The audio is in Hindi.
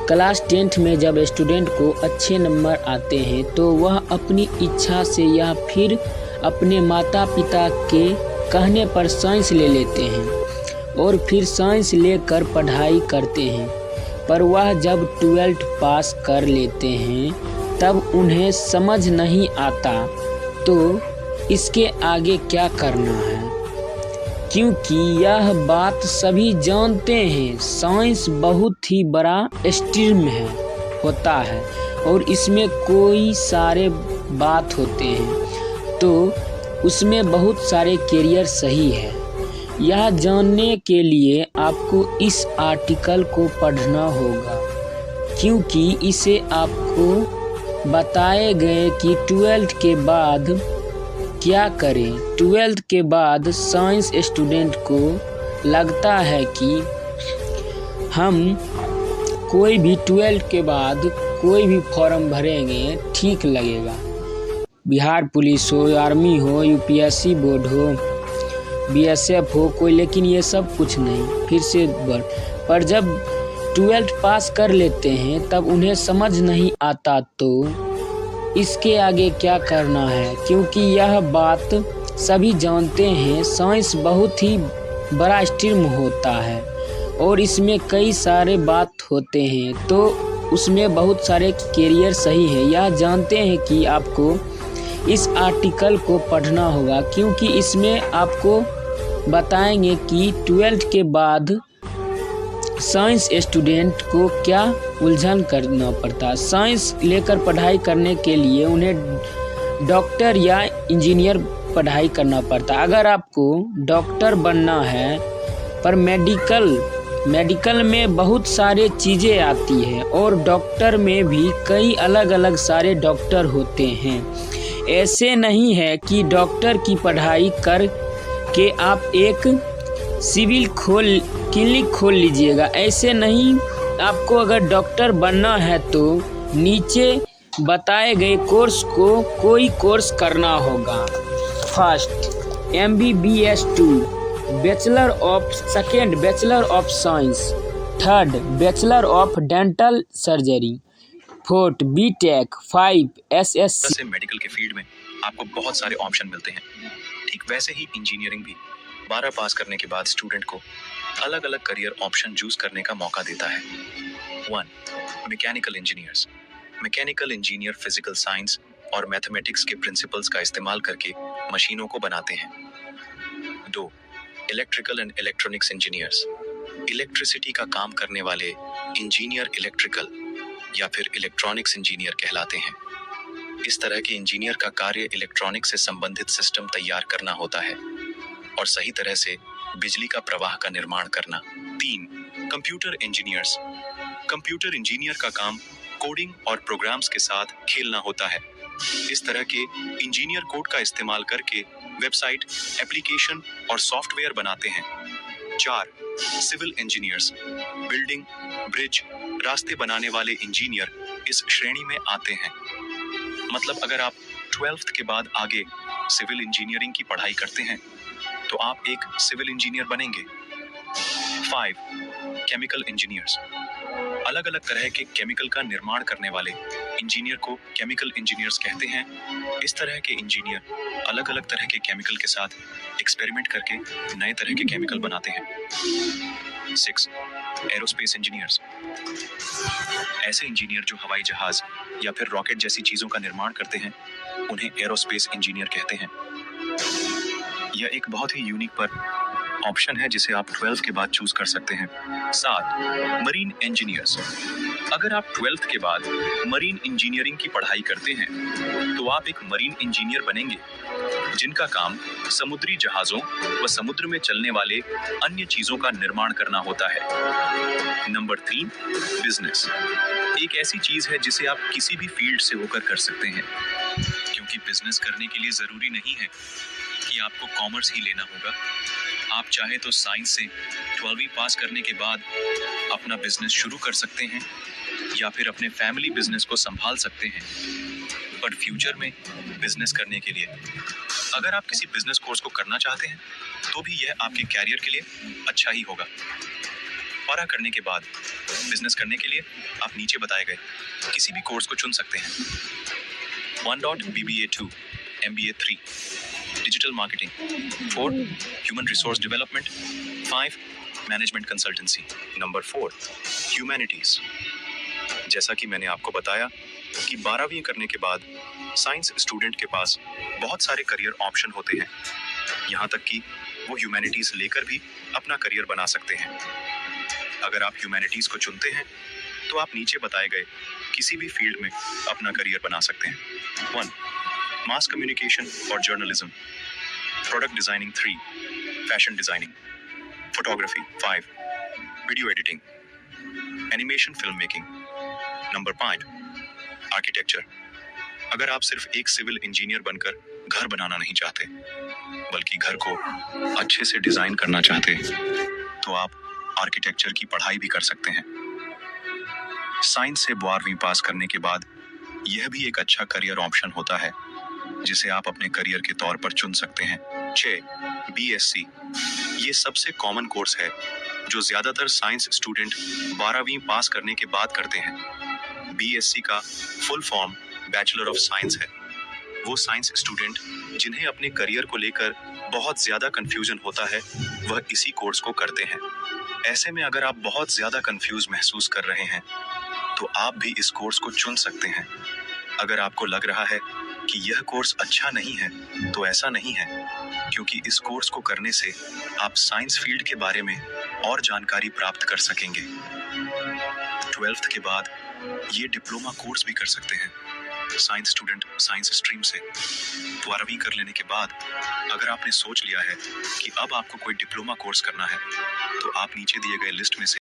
क्लास 10th में जब स्टूडेंट को अच्छे नंबर आते हैं तो वह अपनी इच्छा से या फिर अपने माता पिता के कहने पर साइंस ले लेते हैं और फिर साइंस लेकर पढ़ाई करते हैं। पर वह जब 12th पास कर लेते हैं तब उन्हें समझ नहीं आता तो इसके आगे क्या करना है, क्योंकि यह बात सभी जानते हैं साइंस बहुत ही बड़ा स्ट्रीम होता है और इसमें कोई सारे बात होते हैं तो उसमें बहुत सारे कैरियर सही है। यह जानने के लिए आपको इस आर्टिकल को पढ़ना होगा, क्योंकि इसे आपको बताए गए कि 12th के बाद क्या करें। 12th के बाद साइंस स्टूडेंट को लगता है कि हम कोई भी 12th के बाद कोई भी फॉर्म भरेंगे ठीक लगेगा, बिहार पुलिस हो, आर्मी हो, यूपीएससी बोर्ड हो, बीएसएफ हो कोई, लेकिन ये सब कुछ नहीं फिर से पर जब 12th पास कर लेते हैं तब उन्हें समझ नहीं आता तो इसके आगे क्या करना है, क्योंकि यह बात सभी जानते हैं साइंस बहुत ही बड़ा स्ट्रीम होता है और इसमें कई सारे बात होते हैं तो उसमें बहुत सारे कैरियर सही है। यह जानते हैं कि आपको इस आर्टिकल को पढ़ना होगा, क्योंकि इसमें आपको बताएंगे कि 12th के बाद साइंस स्टूडेंट को क्या उलझन करना पड़ता है। साइंस लेकर पढ़ाई करने के लिए उन्हें डॉक्टर या इंजीनियर पढ़ाई करना पड़ता है। अगर आपको डॉक्टर बनना है पर मेडिकल में बहुत सारे चीज़ें आती हैं और डॉक्टर में भी कई अलग अलग सारे डॉक्टर होते हैं। ऐसे नहीं है कि डॉक्टर की पढ़ाई कर के आप एक सिविल क्लिनिक खोल लीजिएगा, ऐसे नहीं। आपको अगर डॉक्टर बनना है तो नीचे बताए गए कोर्स को कोई कोर्स करना होगा। First MBBS, 2 bachelor of, second bachelor of science, third bachelor of dental surgery, fourth BTech, 5 SSC। Medical के फील्ड में आपको बहुत सारे ऑप्शन मिलते हैं, ठीक वैसे ही इंजीनियरिंग भी 12 पास करने के बाद स्टूडेंट को अलग अलग करियर ऑप्शन चूज करने का मौका देता है। 1. Mechanical engineers. Mechanical engineer physical science और मैथमेटिक्स के प्रिंसिपल्स का इस्तेमाल करके मशीनों को बनाते हैं। 2. Electrical and electronics engineers. Electricity का काम करने वाले इंजीनियर इलेक्ट्रिकल या फिर इलेक्ट्रॉनिक्स इंजीनियर कहलाते हैं। इस तरह के इंजीनियर का कार्य इलेक्ट्रॉनिक्स से संबंधित सिस्टम तैयार करना होता है और सही तरह से बिजली का प्रवाह का निर्माण करना। 3. Computer engineers. कंप्यूटर इंजीनियर का काम कोडिंग और प्रोग्राम्स के साथ खेलना होता है। इस तरह के इंजीनियर कोड का इस्तेमाल करके वेबसाइट, एप्लीकेशन और सॉफ्टवेयर बनाते हैं। 4. Civil engineers. बिल्डिंग, ब्रिज, रास्ते बनाने वाले इंजीनियर इस श्रेणी में आते हैं। मतलब अगर आप 12th के बाद आगे सिविल इंजीनियरिंग की पढ़ाई करते हैं तो आप एक सिविल इंजीनियर बनेंगे। 5. Chemical engineers. अलग अलग तरह के केमिकल का निर्माण करने वाले इंजीनियर को केमिकल इंजीनियर्स कहते हैं। इस तरह के इंजीनियर अलग अलग तरह के केमिकल के साथ एक्सपेरिमेंट करके नए तरह के केमिकल बनाते हैं। 6. Aerospace engineers. ऐसे इंजीनियर जो हवाई जहाज या फिर रॉकेट जैसी चीजों का निर्माण करते हैं उन्हें एरोस्पेस इंजीनियर कहते हैं। यह एक बहुत ही यूनिक पर ऑप्शन है जिसे आप 12th के बाद चूज कर सकते हैं। 7. Marine engineers. अगर आप 12th के बाद मरीन इंजीनियरिंग की पढ़ाई करते हैं तो आप एक मरीन इंजीनियर बनेंगे जिनका काम समुद्री जहाजों व समुद्र में चलने वाले अन्य चीजों का निर्माण करना होता है। नंबर 3. बिजनेस। एक ऐसी चीज है जिसे आप किसी भी फील्ड से होकर कर सकते हैं, क्योंकि बिजनेस करने के लिए जरूरी नहीं है कि आपको कॉमर्स ही लेना होगा। आप चाहे तो साइंस से 12वीं पास करने के बाद अपना बिजनेस शुरू कर सकते हैं या फिर अपने फैमिली बिजनेस को संभाल सकते हैं। बट फ्यूचर में बिजनेस करने के लिए अगर आप किसी बिजनेस कोर्स को करना चाहते हैं तो भी यह आपके कैरियर के लिए अच्छा ही होगा। 12 करने के बाद बिजनेस करने के लिए आप नीचे बताए गए किसी भी कोर्स को चुन सकते हैं। 1. BBA 2, MBA 3, Digital Marketing, 4. Human Resource Development, 5. Management Consultancy, Number 4. Humanities। जैसा कि मैंने आपको बताया कि 12वीं करने के बाद साइंस स्टूडेंट के पास बहुत सारे करियर ऑप्शन होते हैं, यहाँ तक कि वो ह्यूमैनिटीज लेकर भी अपना करियर बना सकते हैं। अगर आप ह्यूमैनिटीज को चुनते हैं तो आप नीचे बताए गए किसी भी फील्ड में अपना करियर बना सकते हैं। 1. मास कम्युनिकेशन और journalism, product designing 3, fashion designing, photography 5, video editing, animation film making. Number 5, architecture. अगर आप सिर्फ एक सिविल इंजीनियर बनकर घर बनाना नहीं चाहते बल्कि घर को अच्छे से डिजाइन करना चाहते तो आप आर्किटेक्चर की पढ़ाई भी कर सकते हैं। साइंस से 12वीं पास करने के बाद यह भी एक अच्छा करियर ऑप्शन होता है जिसे आप अपने करियर के तौर पर चुन सकते हैं। 6. BSc। ये सबसे कॉमन कोर्स है जो ज्यादातर साइंस स्टूडेंट 12वीं पास करने के बाद करते हैं। BSc का full form bachelor of science है। वो साइंस स्टूडेंट जिन्हें अपने करियर को लेकर बहुत ज्यादा कंफ्यूजन होता है वह इसी कोर्स को करते हैं। ऐसे में अगर आप बहुत ज्यादा कंफ्यूज महसूस कर रहे हैं तो आप भी इस कोर्स को चुन सकते हैं। अगर आपको लग रहा है कि यह कोर्स अच्छा नहीं है तो ऐसा नहीं है, क्योंकि इस कोर्स को करने से आप साइंस फील्ड के बारे में और जानकारी प्राप्त कर सकेंगे। 12th के बाद ये डिप्लोमा कोर्स भी कर सकते हैं। साइंस स्टूडेंट साइंस स्ट्रीम से 12वीं कर लेने के बाद अगर आपने सोच लिया है कि अब आपको कोई डिप्लोमा कोर्स करना है तो आप नीचे दिए गए लिस्ट में से